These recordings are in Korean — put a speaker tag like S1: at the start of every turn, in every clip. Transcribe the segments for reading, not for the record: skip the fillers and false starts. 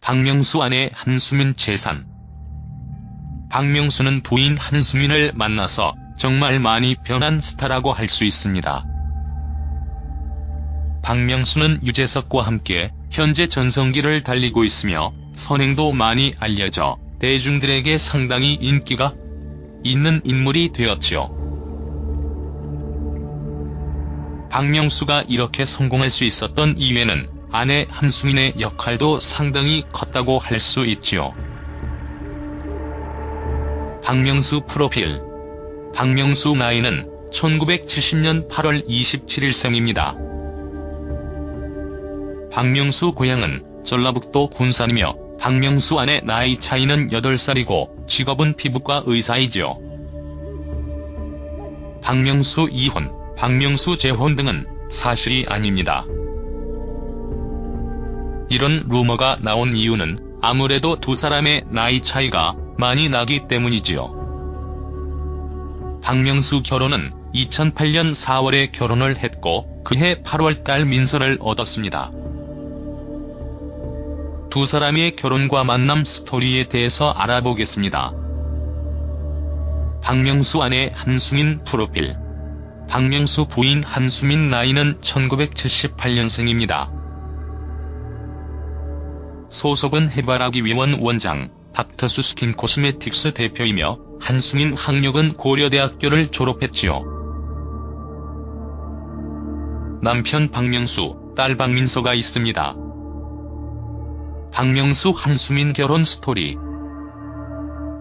S1: 박명수 아내 한수민 재산. 박명수는 부인 한수민을 만나서 정말 많이 변한 스타라고 할 수 있습니다. 박명수는 유재석과 함께 현재 전성기를 달리고 있으며 선행도 많이 알려져 대중들에게 상당히 인기가 있는 인물이 되었죠. 박명수가 이렇게 성공할 수 있었던 이유에는 아내 한수민의 역할도 상당히 컸다고 할 수 있지요. 박명수 프로필. 박명수 나이는 1970년 8월 27일생입니다. 박명수 고향은 전라북도 군산이며 박명수 아내 나이 차이는 8살이고 직업은 피부과 의사이지요. 박명수 이혼, 박명수 재혼 등은 사실이 아닙니다. 이런 루머가 나온 이유는 아무래도 두 사람의 나이 차이가 많이 나기 때문이지요. 박명수 결혼은 2008년 4월에 결혼을 했고 그해 8월달 민서를 얻었습니다. 두 사람의 결혼과 만남 스토리에 대해서 알아보겠습니다. 박명수 아내 한수민 프로필. 박명수 부인 한수민 나이는 1978년생입니다. 소속은 해바라기 위원 원장, 닥터수 스킨 코스메틱스 대표이며 한수민 학력은 고려대학교를 졸업했지요. 남편 박명수, 딸 박민서가 있습니다. 박명수 한수민 결혼 스토리.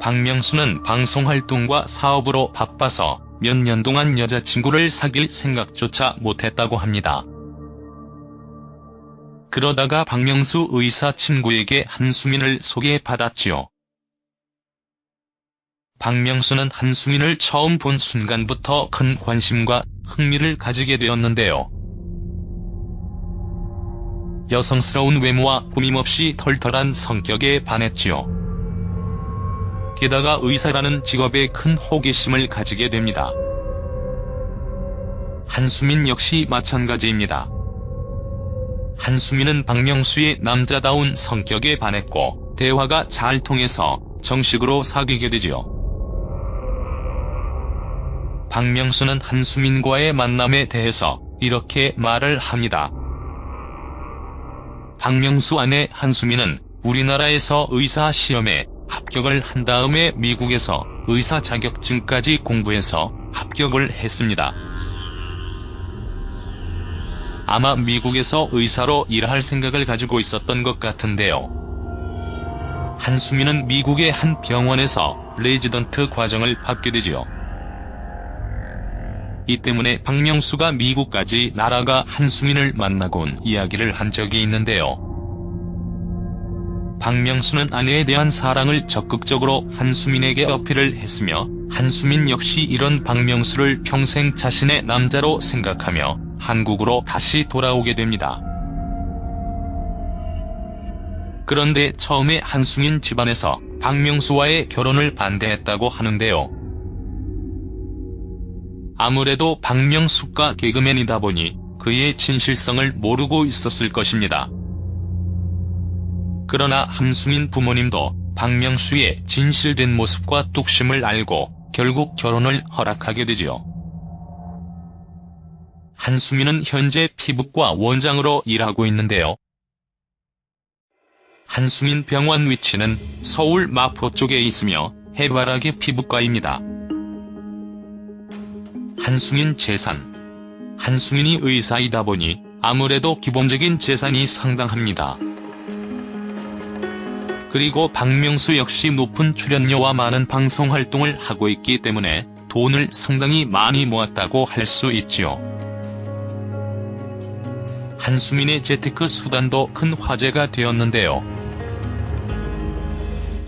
S1: 박명수는 방송활동과 사업으로 바빠서 몇 년 동안 여자친구를 사귈 생각조차 못했다고 합니다. 그러다가 박명수 의사 친구에게 한수민을 소개받았지요. 박명수는 한수민을 처음 본 순간부터 큰 관심과 흥미를 가지게 되었는데요. 여성스러운 외모와 꾸밈없이 털털한 성격에 반했지요. 게다가 의사라는 직업에 큰 호기심을 가지게 됩니다. 한수민 역시 마찬가지입니다. 한수민은 박명수의 남자다운 성격에 반했고 대화가 잘 통해서 정식으로 사귀게 되지요. 박명수는 한수민과의 만남에 대해서 이렇게 말을 합니다. 박명수 아내 한수민은 우리나라에서 의사 시험에 합격을 한 다음에 미국에서 의사 자격증까지 공부해서 합격을 했습니다. 아마 미국에서 의사로 일할 생각을 가지고 있었던 것 같은데요. 한수민은 미국의 한 병원에서 레지던트 과정을 받게 되지요. 이 때문에 박명수가 미국까지 날아가 한수민을 만나고 온 이야기를 한 적이 있는데요. 박명수는 아내에 대한 사랑을 적극적으로 한수민에게 어필을 했으며 한수민 역시 이런 박명수를 평생 자신의 남자로 생각하며 한국으로 다시 돌아오게 됩니다. 그런데 처음에 한수민 집안에서 박명수와의 결혼을 반대했다고 하는데요. 아무래도 박명수가 개그맨이다 보니 그의 진실성을 모르고 있었을 것입니다. 그러나 한수민 부모님도 박명수의 진실된 모습과 뚝심을 알고 결국 결혼을 허락하게 되지요. 한수민은 현재 피부과 원장으로 일하고 있는데요. 한수민 병원 위치는 서울 마포 쪽에 있으며 해바라기 피부과입니다. 한수민 재산. 한수민이 의사이다 보니 아무래도 기본적인 재산이 상당합니다. 그리고 박명수 역시 높은 출연료와 많은 방송 활동을 하고 있기 때문에 돈을 상당히 많이 모았다고 할 수 있지요. 한수민의 재테크 수단도 큰 화제가 되었는데요.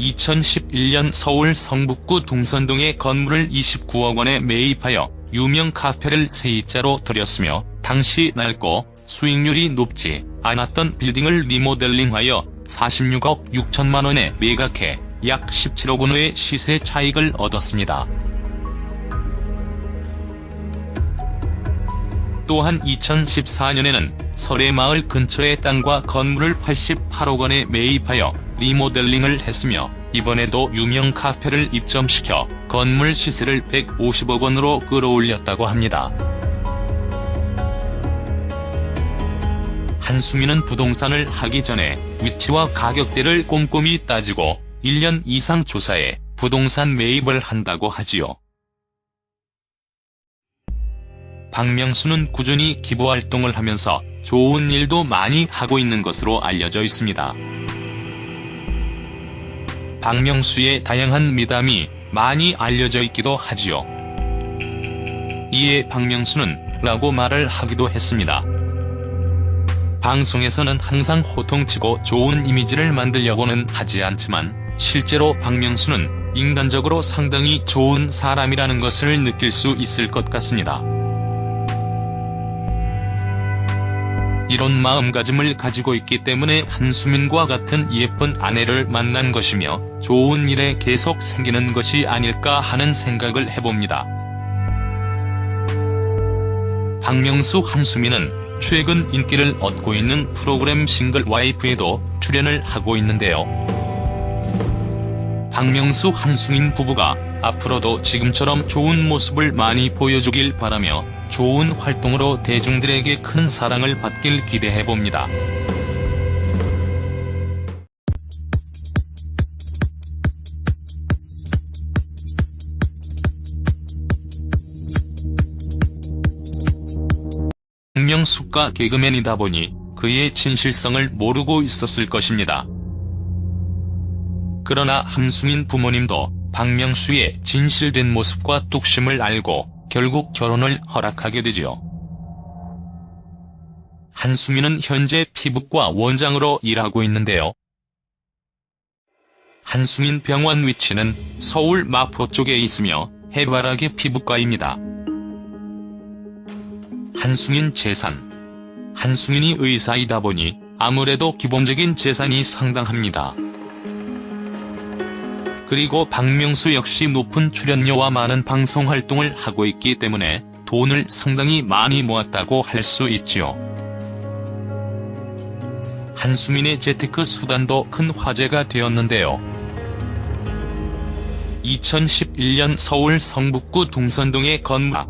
S1: 2011년 서울 성북구 동선동의 건물을 29억 원에 매입하여 유명 카페를 세입자로 들였으며 당시 낡고 수익률이 높지 않았던 빌딩을 리모델링하여 46억 6천만 원에 매각해 약 17억 원의 시세 차익을 얻었습니다. 또한 2014년에는 설해마을 근처의 땅과 건물을 88억 원에 매입하여 리모델링을 했으며 이번에도 유명 카페를 입점시켜 건물 시세를 150억 원으로 끌어올렸다고 합니다. 한수민은 부동산을 하기 전에 위치와 가격대를 꼼꼼히 따지고 1년 이상 조사해 부동산 매입을 한다고 하지요. 박명수는 꾸준히 기부활동을 하면서 좋은 일도 많이 하고 있는 것으로 알려져 있습니다. 박명수의 다양한 미담이 많이 알려져 있기도 하지요. 이에 박명수는 라고 말을 하기도 했습니다. 방송에서는 항상 호통치고 좋은 이미지를 만들려고는 하지 않지만 실제로 박명수는 인간적으로 상당히 좋은 사람이라는 것을 느낄 수 있을 것 같습니다. 이런 마음가짐을 가지고 있기 때문에 한수민과 같은 예쁜 아내를 만난 것이며 좋은 일에 계속 생기는 것이 아닐까 하는 생각을 해봅니다. 박명수 한수민은 최근 인기를 얻고 있는 프로그램 싱글 와이프에도 출연을 하고 있는데요. 박명수 한수민 부부가 앞으로도 지금처럼 좋은 모습을 많이 보여주길 바라며 좋은 활동으로 대중들에게 큰 사랑을 받길 기대해봅니다. 박명수가 개그맨이다 보니 그의 진실성을 모르고 있었을 것입니다. 그러나 한수민 부모님도 박명수의 진실된 모습과 뚝심을 알고 결국 결혼을 허락하게 되지요. 한수민은 현재 피부과 원장으로 일하고 있는데요. 한수민 병원 위치는 서울 마포 쪽에 있으며 해바라기 피부과입니다. 한수민 재산. 한수민이 의사이다 보니 아무래도 기본적인 재산이 상당합니다. 그리고 박명수 역시 높은 출연료와 많은 방송 활동을 하고 있기 때문에 돈을 상당히 많이 모았다고 할 수 있지요. 한수민의 재테크 수단도 큰 화제가 되었는데요. 2011년 서울 성북구 동선동의 건물.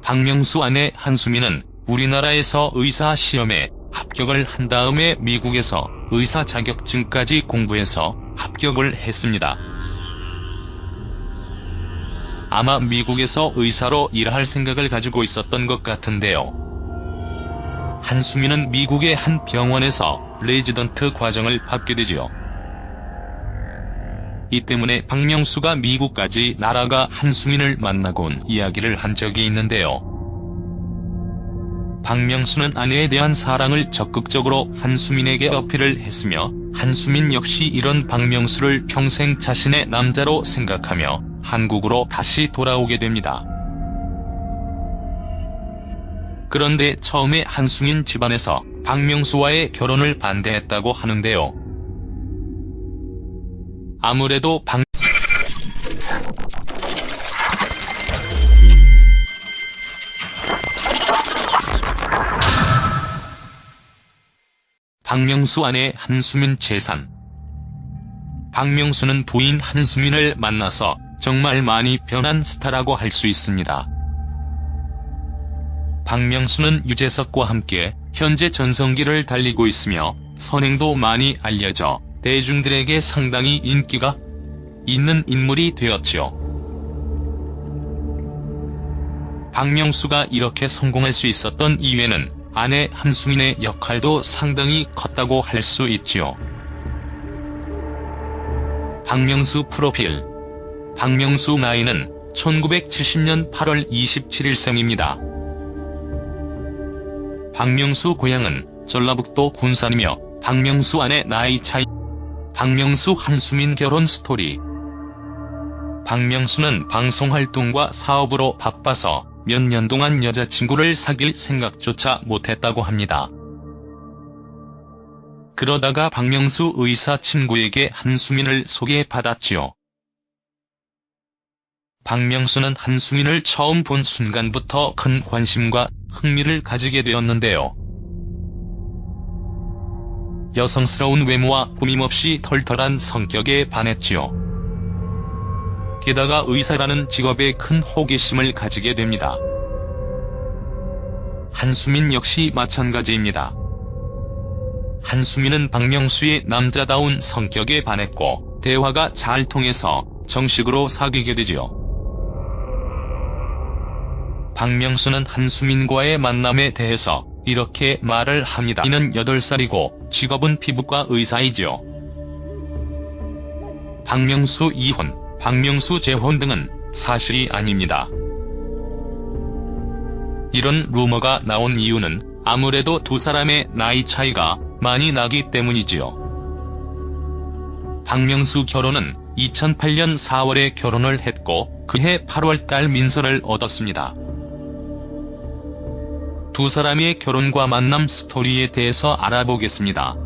S1: 박명수 아내 한수민은 우리나라에서 의사 시험에 합격을 한 다음에 미국에서 의사 자격증까지 공부해서 합격을 했습니다. 아마 미국에서 의사로 일할 생각을 가지고 있었던 것 같은데요. 한수민은 미국의 한 병원에서 레지던트 과정을 받게 되지요. 이 때문에 박명수가 미국까지 날아가 한수민을 만나고 온 이야기를 한 적이 있는데요. 박명수는 아내에 대한 사랑을 적극적으로 한수민에게 어필을 했으며 한수민 역시 이런 박명수를 평생 자신의 남자로 생각하며 한국으로 다시 돌아오게 됩니다. 그런데 처음에 한수민 집안에서 박명수와의 결혼을 반대했다고 하는데요. 아무래도 박명수 아내 한수민 재산. 박명수는 부인 한수민을 만나서 정말 많이 변한 스타라고 할 수 있습니다. 박명수는 유재석과 함께 현재 전성기를 달리고 있으며 선행도 많이 알려져 대중들에게 상당히 인기가 있는 인물이 되었지요. 박명수가 이렇게 성공할 수 있었던 이유에는 아내 한수민의 역할도 상당히 컸다고 할 수 있지요. 박명수 프로필. 박명수 나이는 1970년 8월 27일생입니다. 박명수 고향은 전라북도 군산이며 박명수 아내 나이 차이. 박명수 한수민 결혼 스토리. 박명수는 방송활동과 사업으로 바빠서 몇 년 동안 여자친구를 사귈 생각조차 못했다고 합니다. 그러다가 박명수 의사 친구에게 한수민을 소개받았지요. 박명수는 한수민을 처음 본 순간부터 큰 관심과 흥미를 가지게 되었는데요. 여성스러운 외모와 꾸밈없이 털털한 성격에 반했지요. 게다가 의사라는 직업에 큰 호기심을 가지게 됩니다. 한수민 역시 마찬가지입니다. 한수민은 박명수의 남자다운 성격에 반했고 대화가 잘 통해서 정식으로 사귀게 되지요. 박명수는 한수민과의 만남에 대해서 이렇게 말을 합니다. 이는 8살이고 직업은 피부과 의사이지요. 박명수 이혼, 박명수 재혼 등은 사실이 아닙니다. 이런 루머가 나온 이유는 아무래도 두 사람의 나이 차이가 많이 나기 때문이지요. 박명수 결혼은 2008년 4월에 결혼을 했고 그해 8월달 민서를 얻었습니다. 두 사람의 결혼과 만남 스토리에 대해서 알아보겠습니다.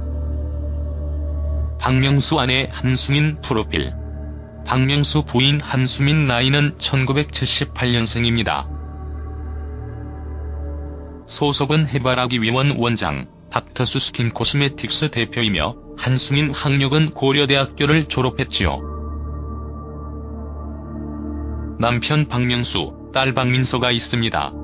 S1: 박명수 아내 한수민 프로필. 박명수 부인 한수민 나이는 1978년생입니다. 소속은 해바라기위원 원장, 닥터수 스킨코스메틱스 대표이며 한수민 학력은 고려대학교를 졸업했지요. 남편 박명수, 딸 박민서가 있습니다.